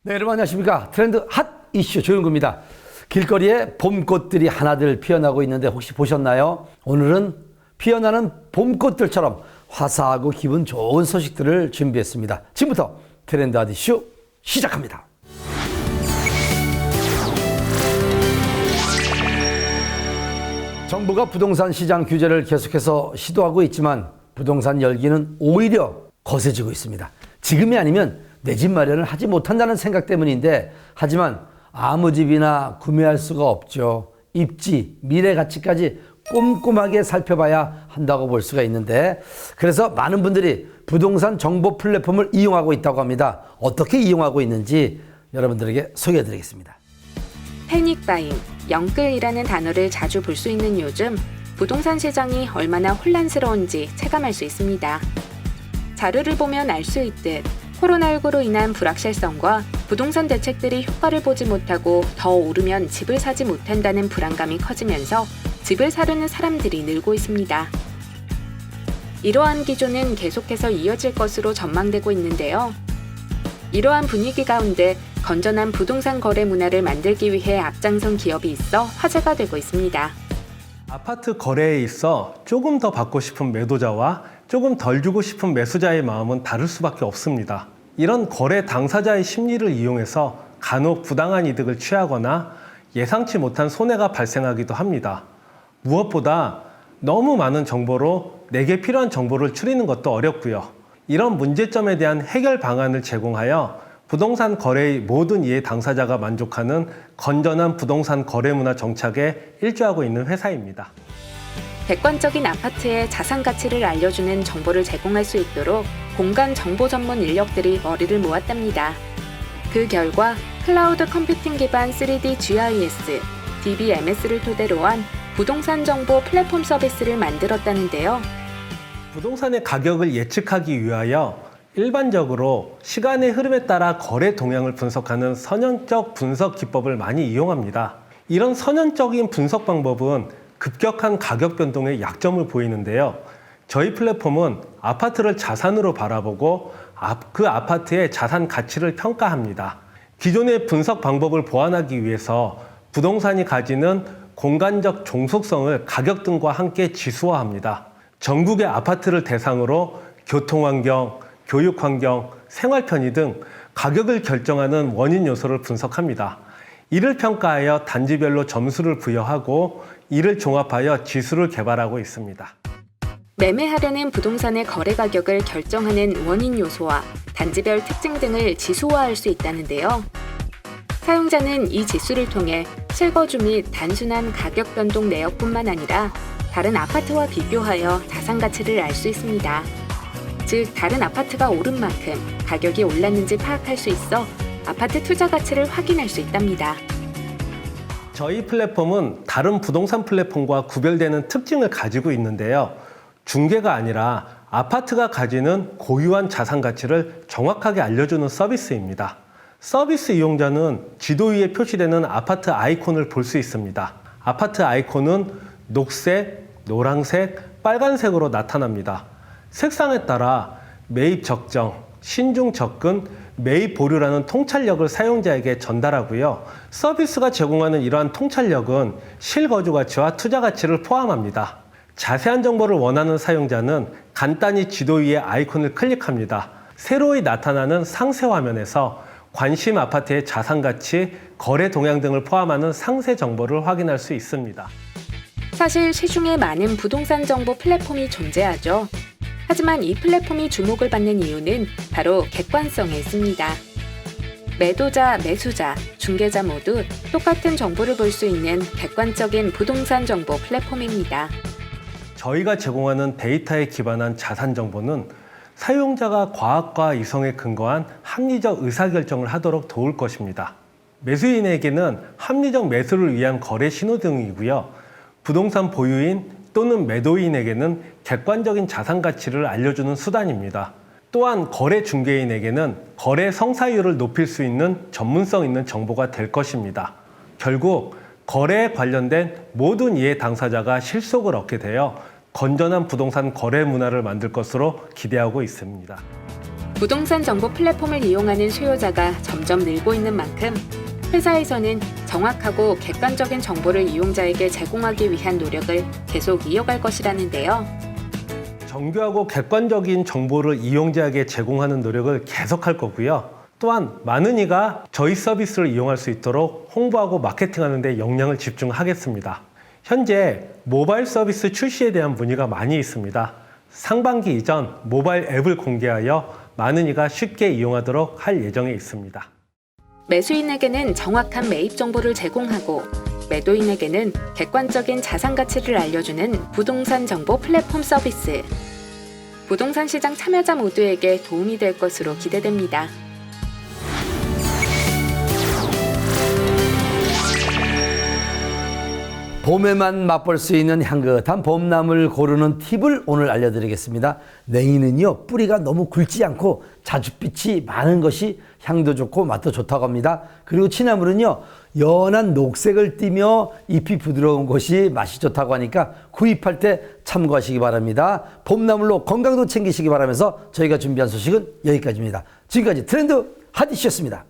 네, 여러분 안녕하십니까. 트렌드 핫 이슈 조영구입니다. 길거리에 봄꽃들이 하나둘 피어나고 있는데 혹시 보셨나요? 오늘은 피어나는 봄꽃들처럼 화사하고 기분 좋은 소식들을 준비했습니다. 지금부터 트렌드 핫 이슈 시작합니다. 정부가 부동산 시장 규제를 계속해서 시도하고 있지만 부동산 열기는 오히려 거세지고 있습니다. 지금이 아니면 내 집 마련을 하지 못한다는 생각 때문인데, 하지만 아무 집이나 구매할 수가 없죠. 입지, 미래 가치까지 꼼꼼하게 살펴봐야 한다고 볼 수가 있는데, 그래서 많은 분들이 부동산 정보 플랫폼을 이용하고 있다고 합니다. 어떻게 이용하고 있는지 여러분들에게 소개해드리겠습니다. 패닉바잉, 영끌이라는 단어를 자주 볼 수 있는 요즘 부동산 시장이 얼마나 혼란스러운지 체감할 수 있습니다. 자료를 보면 알 수 있듯 코로나19로 인한 불확실성과 부동산 대책들이 효과를 보지 못하고 더 오르면 집을 사지 못한다는 불안감이 커지면서 집을 사려는 사람들이 늘고 있습니다. 이러한 기조는 계속해서 이어질 것으로 전망되고 있는데요. 이러한 분위기 가운데 건전한 부동산 거래 문화를 만들기 위해 앞장선 기업이 있어 화제가 되고 있습니다. 아파트 거래에 있어 조금 더 받고 싶은 매도자와 조금 덜 주고 싶은 매수자의 마음은 다를 수밖에 없습니다. 이런 거래 당사자의 심리를 이용해서 간혹 부당한 이득을 취하거나 예상치 못한 손해가 발생하기도 합니다. 무엇보다 너무 많은 정보로 내게 필요한 정보를 추리는 것도 어렵고요. 이런 문제점에 대한 해결 방안을 제공하여 부동산 거래의 모든 이해 당사자가 만족하는 건전한 부동산 거래 문화 정착에 일조하고 있는 회사입니다. 객관적인 아파트의 자산 가치를 알려주는 정보를 제공할 수 있도록 공간 정보 전문 인력들이 머리를 모았답니다. 그 결과 클라우드 컴퓨팅 기반 3D GIS, DBMS를 토대로 한 부동산 정보 플랫폼 서비스를 만들었다는데요. 부동산의 가격을 예측하기 위하여 일반적으로 시간의 흐름에 따라 거래 동향을 분석하는 선형적 분석 기법을 많이 이용합니다. 이런 선형적인 분석 방법은 급격한 가격 변동에 약점을 보이는데요. 저희 플랫폼은 아파트를 자산으로 바라보고 그 아파트의 자산 가치를 평가합니다. 기존의 분석 방법을 보완하기 위해서 부동산이 가지는 공간적 종속성을 가격 등과 함께 지수화합니다. 전국의 아파트를 대상으로 교통환경, 교육환경, 생활편의 등 가격을 결정하는 원인 요소를 분석합니다. 이를 평가하여 단지별로 점수를 부여하고 이를 종합하여 지수를 개발하고 있습니다. 매매하려는 부동산의 거래 가격을 결정하는 원인 요소와 단지별 특징 등을 지수화할 수 있다는데요. 사용자는 이 지수를 통해 실거주 및 단순한 가격 변동 내역뿐만 아니라 다른 아파트와 비교하여 자산 가치를 알 수 있습니다. 즉, 다른 아파트가 오른 만큼 가격이 올랐는지 파악할 수 있어 아파트 투자 가치를 확인할 수 있답니다. 저희 플랫폼은 다른 부동산 플랫폼과 구별되는 특징을 가지고 있는데요. 중개가 아니라 아파트가 가지는 고유한 자산 가치를 정확하게 알려주는 서비스입니다. 서비스 이용자는 지도 위에 표시되는 아파트 아이콘을 볼 수 있습니다. 아파트 아이콘은 녹색, 노란색, 빨간색으로 나타납니다. 색상에 따라 매입 적정, 신중 접근, 매입 보류라는 통찰력을 사용자에게 전달하고요. 서비스가 제공하는 이러한 통찰력은 실거주 가치와 투자 가치를 포함합니다. 자세한 정보를 원하는 사용자는 간단히 지도 위의 아이콘을 클릭합니다. 새로이 나타나는 상세 화면에서 관심 아파트의 자산 가치, 거래 동향 등을 포함하는 상세 정보를 확인할 수 있습니다. 사실 시중에 많은 부동산 정보 플랫폼이 존재하죠. 하지만 이 플랫폼이 주목을 받는 이유는 바로 객관성에 있습니다. 매도자, 매수자, 중개자 모두 똑같은 정보를 볼 수 있는 객관적인 부동산 정보 플랫폼입니다. 저희가 제공하는 데이터에 기반한 자산 정보는 사용자가 과학과 이성에 근거한 합리적 의사결정을 하도록 도울 것입니다. 매수인에게는 합리적 매수를 위한 거래 신호등이고요. 부동산 보유인 또는 매도인에게는 객관적인 자산 가치를 알려주는 수단입니다. 또한 거래 중개인에게는 거래 성사율을 높일 수 있는 전문성 있는 정보가 될 것입니다. 결국 거래에 관련된 모든 이해 당사자가 실속을 얻게 되어 건전한 부동산 거래 문화를 만들 것으로 기대하고 있습니다. 부동산 정보 플랫폼을 이용하는 수요자가 점점 늘고 있는 만큼 회사에서는 정확하고 객관적인 정보를 이용자에게 제공하기 위한 노력을 계속 이어갈 것이라는데요. 정교하고 객관적인 정보를 이용자에게 제공하는 노력을 계속할 거고요. 또한 많은 이가 저희 서비스를 이용할 수 있도록 홍보하고 마케팅하는 데 역량을 집중하겠습니다. 현재 모바일 서비스 출시에 대한 문의가 많이 있습니다. 상반기 이전 모바일 앱을 공개하여 많은 이가 쉽게 이용하도록 할 예정에 있습니다. 매수인에게는 정확한 매입 정보를 제공하고 매도인에게는 객관적인 자산 가치를 알려주는 부동산 정보 플랫폼 서비스. 부동산 시장 참여자 모두에게 도움이 될 것으로 기대됩니다. 봄에만 맛볼 수 있는 향긋한 봄나물 고르는 팁을 오늘 알려드리겠습니다. 냉이는요, 뿌리가 너무 굵지 않고 자줏빛이 많은 것이 향도 좋고 맛도 좋다고 합니다. 그리고 취나물은요, 연한 녹색을 띠며 잎이 부드러운 것이 맛이 좋다고 하니까 구입할 때 참고하시기 바랍니다. 봄나물로 건강도 챙기시기 바라면서 저희가 준비한 소식은 여기까지입니다. 지금까지 트렌드 핫 이슈였습니다.